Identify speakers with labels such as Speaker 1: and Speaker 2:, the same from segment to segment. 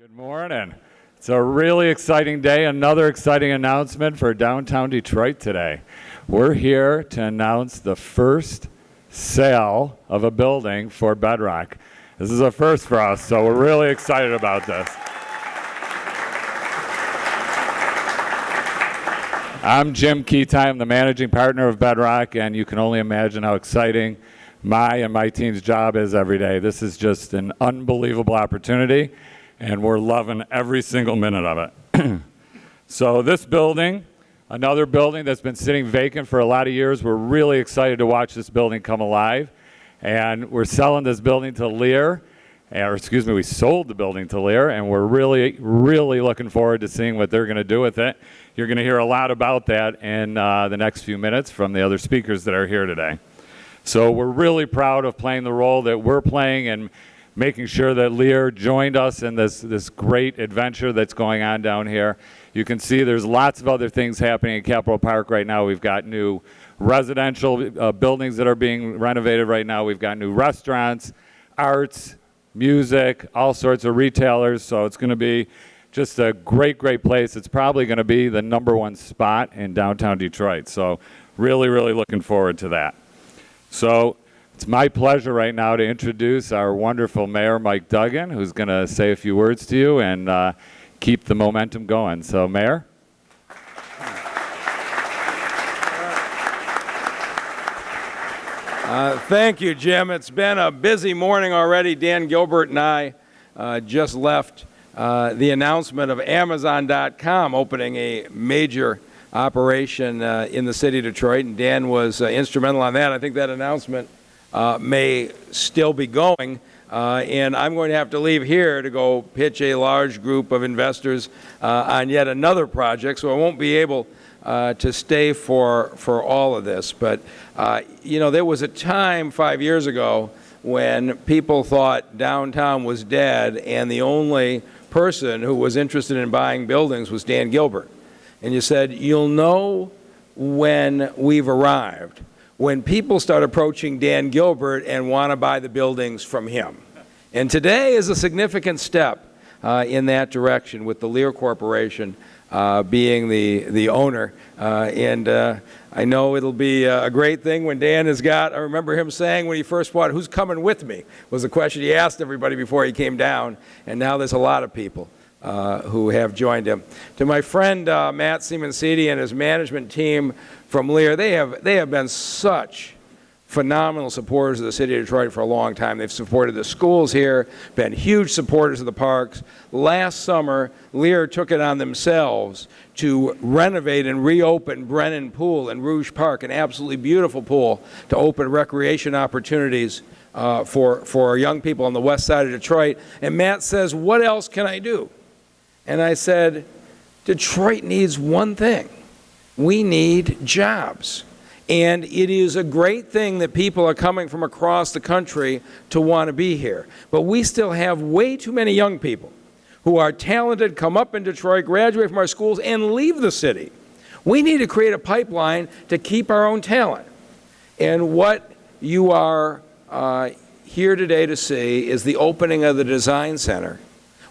Speaker 1: Good morning. It's a really exciting day, another exciting announcement for downtown Detroit today. We're here to announce the first sale of a building for Bedrock. This is a first for us, so we're really excited about this. I'm Jim Keytime, I'm the managing partner of Bedrock, and you can only imagine how exciting my team's job is every day. This is just an unbelievable opportunity, and we're loving every single minute of it. So this building, another building that's been sitting vacant for a lot of years, we're really excited to watch this building come alive. And we're selling this building to Lear, we sold the building to Lear, and we're really looking forward to seeing what they're going to do with it. You're going to hear a lot about that in the next few minutes from the other speakers that are here today. So we're really proud of playing the role that we're playing and making sure that Lear joined us in this great adventure that's going on down here. You can see there's lots of other things happening in Capitol Park right now. We've got new residential buildings that are being renovated right now. We've got new restaurants, arts, music, all sorts of retailers. So it's going to be just a great place. It's probably going to be the #1 spot in downtown Detroit. So really looking forward to that. So it's my pleasure right now to introduce our wonderful mayor, Mike Duggan, who's going to say a few words to you and keep the momentum going. So, Mayor.
Speaker 2: Thank you, Jim. It's been a busy morning already. Dan Gilbert and I just left the announcement of Amazon.com opening a major operation in the city of Detroit, and Dan was instrumental on that. I think that announcement may still be going, and I'm going to have to leave here to go pitch a large group of investors on yet another project, so I won't be able to stay for all of this. But, there was a time 5 years ago when people thought downtown was dead and the only person who was interested in buying buildings was Dan Gilbert. And you said, you'll know when we've arrived, when people start approaching Dan Gilbert and want to buy the buildings from him. And today is a significant step in that direction, with the Lear Corporation being the owner. I know it'll be a great thing when Dan has got, I remember him saying when he first bought, who's coming with me, was the question he asked everybody before he came down. And now there's a lot of people who have joined him. To my friend Matt Simoncini and his management team from Lear, they have been such phenomenal supporters of the city of Detroit for a long time. They've supported the schools here, been huge supporters of the parks. Last summer, Lear took it on themselves to renovate and reopen Brennan Pool in Rouge Park, an absolutely beautiful pool to open recreation opportunities for young people on the west side of Detroit. And Matt says, what else can I do? And I said, Detroit needs one thing. We need jobs. And it is a great thing that people are coming from across the country to want to be here. But we still have way too many young people who are talented, come up in Detroit, graduate from our schools, and leave the city. We need to create a pipeline to keep our own talent. And what you are here today to see is the opening of the Design Center,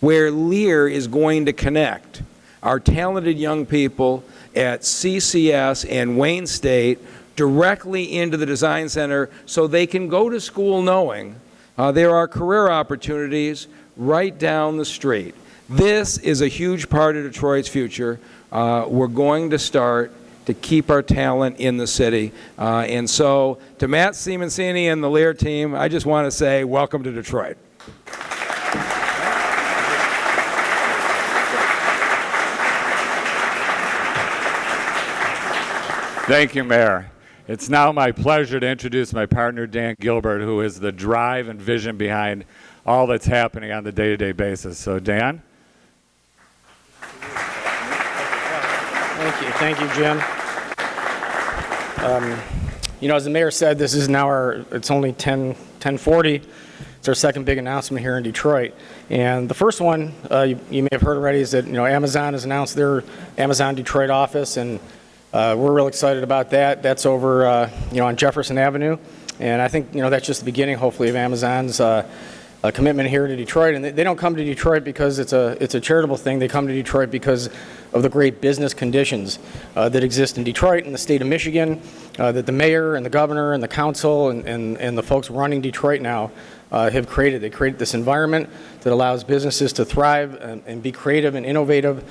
Speaker 2: where Lear is going to connect our talented young people at CCS and Wayne State directly into the Design Center so they can go to school knowing there are career opportunities right down the street. This is a huge part of Detroit's future. We're going to start to keep our talent in the city. And so to Matt Simoncini and the Lear team, I just want to say welcome to Detroit.
Speaker 1: Thank you, Mayor. It's now my pleasure to introduce my partner, Dan Gilbert, who is the drive and vision behind all that's happening on the day-to-day basis. So, Dan?
Speaker 3: Thank you, Jim. As the mayor said, this is now it's only 10:40. It's our second big announcement here in Detroit. And the first one, you may have heard already, is that, Amazon has announced their Amazon Detroit office, and we're real excited about that. That's over, on Jefferson Avenue. And I think, that's just the beginning, hopefully, of Amazon's commitment here to Detroit. And they don't come to Detroit because it's a charitable thing. They come to Detroit because of the great business conditions that exist in Detroit and the state of Michigan, that the mayor and the governor and the council and the folks running Detroit now have created. They created this environment that allows businesses to thrive and be creative and innovative,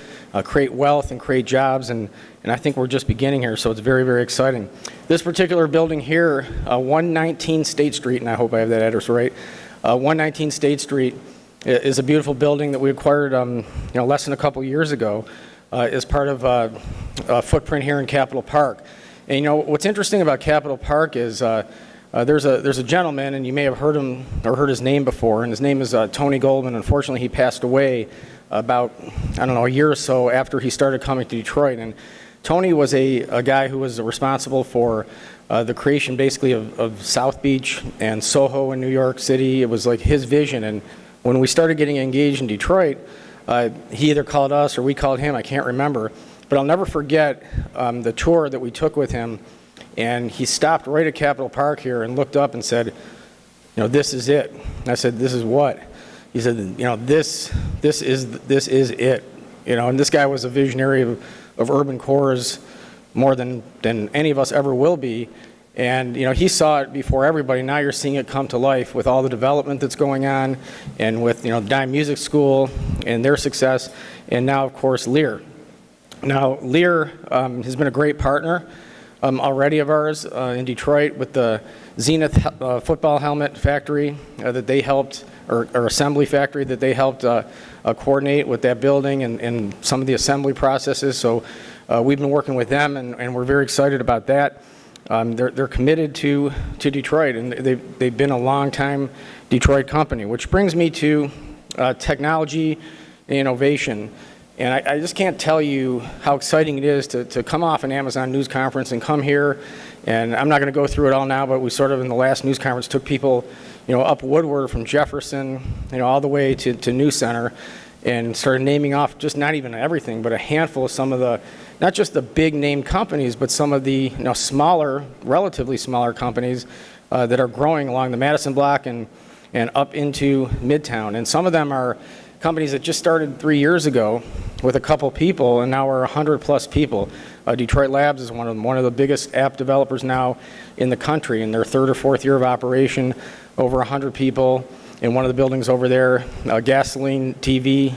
Speaker 3: create wealth and create jobs, and I think we're just beginning here, so it's very, very exciting. This particular building here, 119 State Street, and I hope I have that address right, 119 State Street is a beautiful building that we acquired less than a couple years ago as part of a footprint here in Capitol Park. And what's interesting about Capitol Park is there's a gentleman, and you may have heard him or heard his name before, and his name is Tony Goldman. Unfortunately, he passed away about, a year or so after he started coming to Detroit. And Tony was a guy who was responsible for the creation basically of South Beach and Soho in New York City. It was like his vision. And when we started getting engaged in Detroit, he either called us or we called him, I can't remember. But I'll never forget the tour that we took with him. And he stopped right at Capitol Park here and looked up and said, this is it. And I said, this is what? He said, this is it. And this guy was a visionary of urban cores more than any of us ever will be. And, he saw it before everybody. Now you're seeing it come to life with all the development that's going on and with, Dime Music School and their success. And now, of course, Lear. Now, Lear has been a great partner already of ours in Detroit with the Zenith football helmet factory that they helped, or assembly factory that they helped coordinate with that building and some of the assembly processes. So we've been working with them, and we're very excited about that. They're committed to Detroit, and they've been a long-time Detroit company, which brings me to technology and innovation. And I just can't tell you how exciting it is to come off an Amazon news conference and come here. And I'm not going to go through it all now, but we sort of in the last news conference took people, up Woodward from Jefferson, all the way to New Center, and started naming off just not even everything, but a handful of some of the, not just the big name companies, but some of the smaller, relatively smaller companies that are growing along the Madison block and up into Midtown. And some of them are companies that just started 3 years ago with a couple people, and now we're 100 plus people. Detroit Labs is one of the biggest app developers now in the country, in their third or fourth year of operation, over 100 people. In one of the buildings over there, gasoline station TV,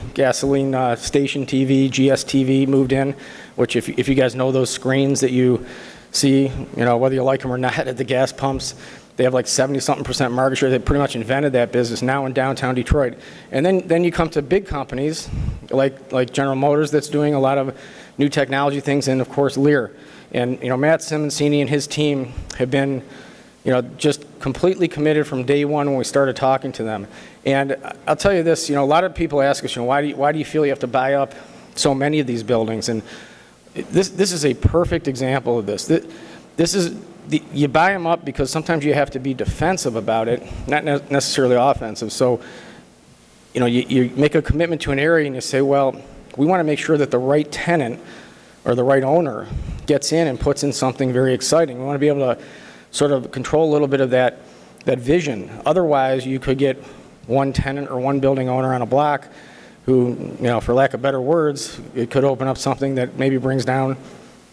Speaker 3: GSTV moved in, which if you guys know those screens that you see, whether you like them or not at the gas pumps, they have like 70-something% market share. They pretty much invented that business now in downtown Detroit. And then you come to big companies like General Motors that's doing a lot of new technology things, and of course Lear. And Matt Simoncini and his team have been just completely committed from day one when we started talking to them. And I'll tell you this, a lot of people ask us, why do you feel you have to buy up so many of these buildings? And this is a perfect example of this. This is you buy them up because sometimes you have to be defensive about it, not necessarily offensive. So, you make a commitment to an area and you say, well, we want to make sure that the right tenant or the right owner gets in and puts in something very exciting. We want to be able to sort of control a little bit of that vision. Otherwise, you could get one tenant or one building owner on a block who, for lack of better words, it could open up something that maybe brings down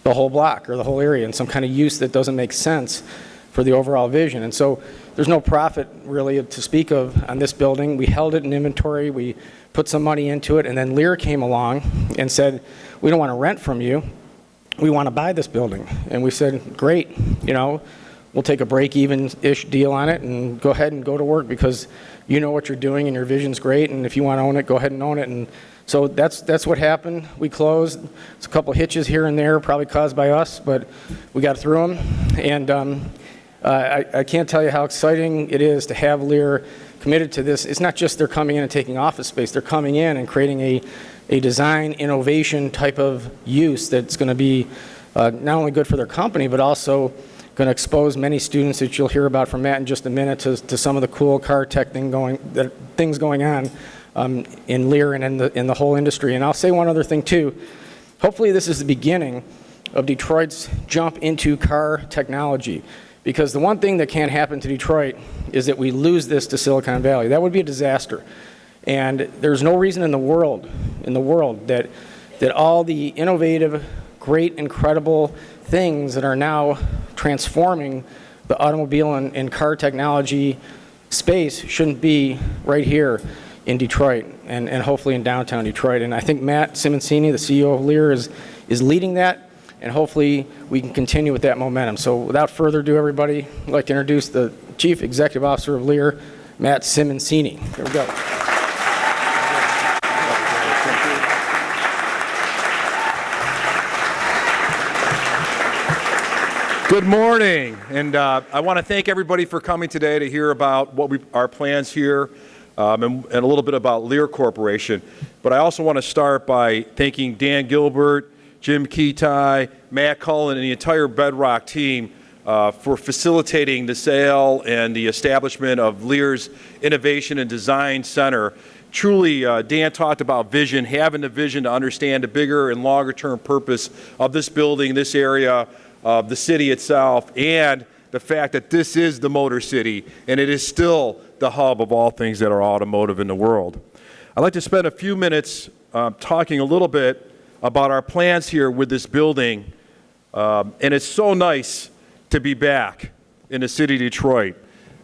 Speaker 3: the whole block or the whole area in some kind of use that doesn't make sense for the overall vision. And so there's no profit really to speak of on this building. We held it in inventory, we put some money into it, and then Lear came along and said, we don't want to rent from you, we want to buy this building. And we said, great, we'll take a break-even-ish deal on it and go ahead and go to work because you know what you're doing and your vision's great, and if you want to own it, go ahead and own it. And so that's what happened. We closed. It's a couple hitches here and there, probably caused by us, but we got through them. And I can't tell you how exciting it is to have Lear committed to this. It's not just they're coming in and taking office space. They're coming in and creating a design innovation type of use that's going to be not only good for their company, but also going to expose many students that you'll hear about from Matt in just a minute to some of the cool car tech things going on in Lear and in the whole industry. And I'll say one other thing too. Hopefully this is the beginning of Detroit's jump into car technology. Because the one thing that can't happen to Detroit is that we lose this to Silicon Valley. That would be a disaster. And there's no reason in the world that all the innovative, great, incredible things that are now transforming the automobile and car technology space shouldn't be right here in Detroit and hopefully in downtown Detroit. And I think Matt Simoncini, the CEO of Lear, is leading that, and hopefully we can continue with that momentum. So without further ado, everybody, I'd like to introduce the Chief Executive Officer of Lear, Matt Simoncini. There we go.
Speaker 4: Good morning, and I want to thank everybody for coming today to hear about our plans here and a little bit about Lear Corporation. But I also want to start by thanking Dan Gilbert, Jim Keytie, Matt Cullen, and the entire Bedrock team for facilitating the sale and the establishment of Lear's Innovation and Design Center. Truly, Dan talked about vision, having the vision to understand the bigger and longer term purpose of this building, this area, of the city itself, and the fact that this is the Motor City, and it is still the hub of all things that are automotive in the world. I'd like to spend a few minutes talking a little bit about our plans here with this building, and it's so nice to be back in the city of Detroit.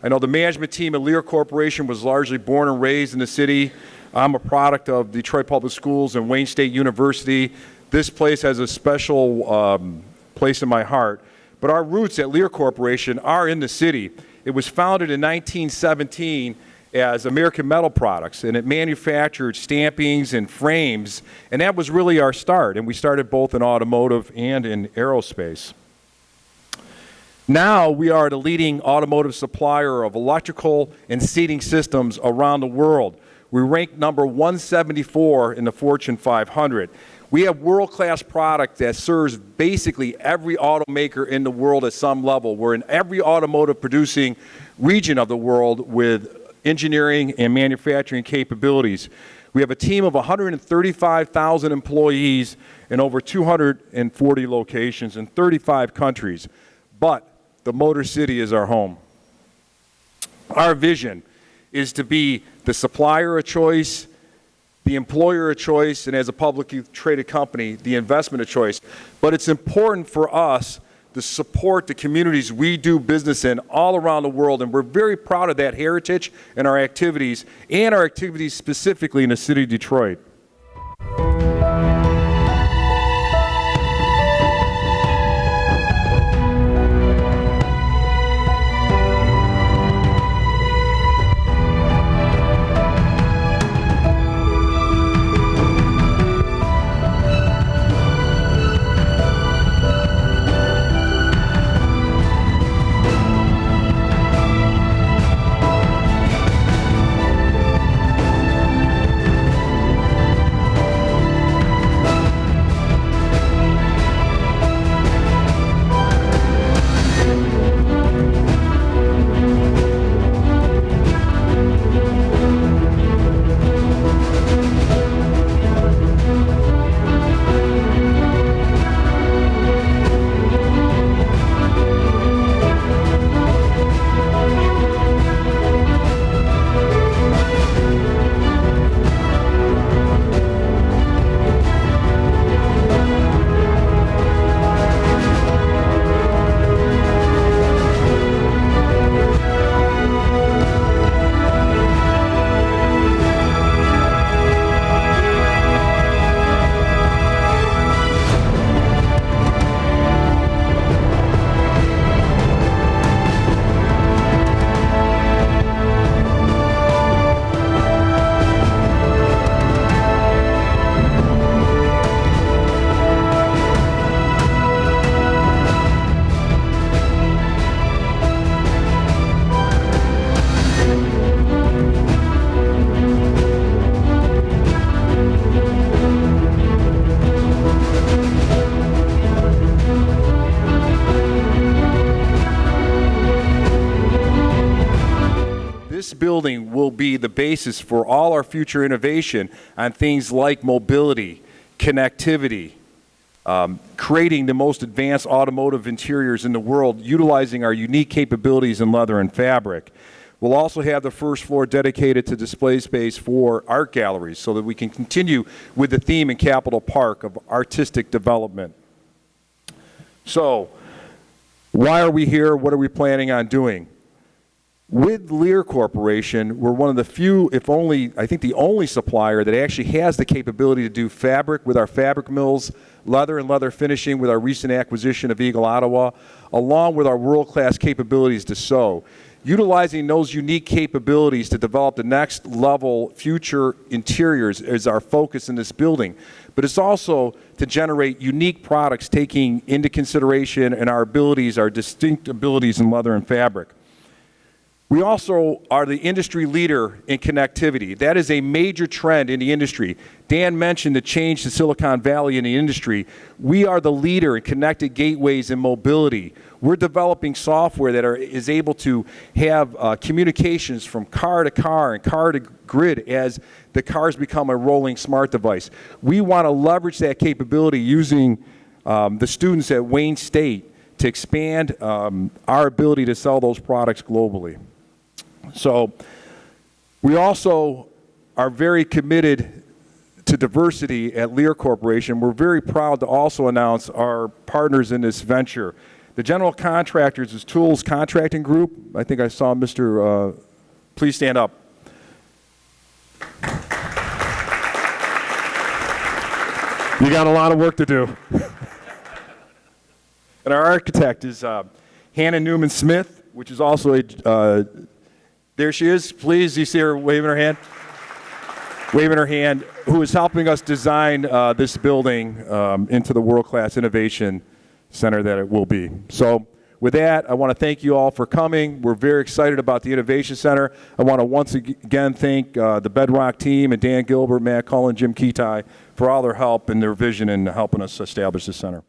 Speaker 4: I know the management team at Lear Corporation was largely born and raised in the city. I'm a product of Detroit Public Schools and Wayne State University. This place has a special place in my heart. But our roots at Lear Corporation are in the city. It was founded in 1917 as American Metal Products, and it manufactured stampings and frames, and that was really our start. And we started both in automotive and in aerospace. Now we are the leading automotive supplier of electrical and seating systems around the world. We rank number 174 in the Fortune 500. We have world-class product that serves basically every automaker in the world at some level. We're in every automotive producing region of the world with engineering and manufacturing capabilities. We have a team of 135,000 employees in over 240 locations in 35 countries. But the Motor City is our home. Our vision is to be the supplier of choice, the employer of choice, and as a publicly traded company, the investment of choice. But it's important for us to support the communities we do business in all around the world, and we're very proud of that heritage and our activities specifically in the city of Detroit. This building will be the basis for all our future innovation on things like mobility, connectivity, creating the most advanced automotive interiors in the world, utilizing our unique capabilities in leather and fabric. We'll also have the first floor dedicated to display space for art galleries so that we can continue with the theme in Capitol Park of artistic development. So, why are we here? What are we planning on doing? With Lear Corporation, we're one of the few, if only, I think the only supplier that actually has the capability to do fabric with our fabric mills, leather and leather finishing with our recent acquisition of Eagle, Ottawa, along with our world-class capabilities to sew. Utilizing those unique capabilities to develop the next level future interiors is our focus in this building. But it's also to generate unique products taking into consideration and our abilities, our distinct abilities in leather and fabric. We also are the industry leader in connectivity. That is a major trend in the industry. Dan mentioned the change to Silicon Valley in the industry. We are the leader in connected gateways and mobility. We're developing software that is able to have communications from car to car and car to grid as the cars become a rolling smart device. We want to leverage that capability using the students at Wayne State to expand our ability to sell those products globally. So we also are very committed to diversity at Lear Corporation. We're very proud to also announce our partners in this venture. The general contractors is Tools Contracting Group. I think I saw Mr. Please stand up. You got a lot of work to do. And our architect is Hannah Newman Smith, which is also a there she is, please. You see her waving her hand? Waving her hand, who is helping us design this building into the world-class innovation center that it will be. So with that, I want to thank you all for coming. We're very excited about the Innovation Center. I want to once again thank the Bedrock team and Dan Gilbert, Matt Cullen, Jim Ketai for all their help and their vision in helping us establish this center.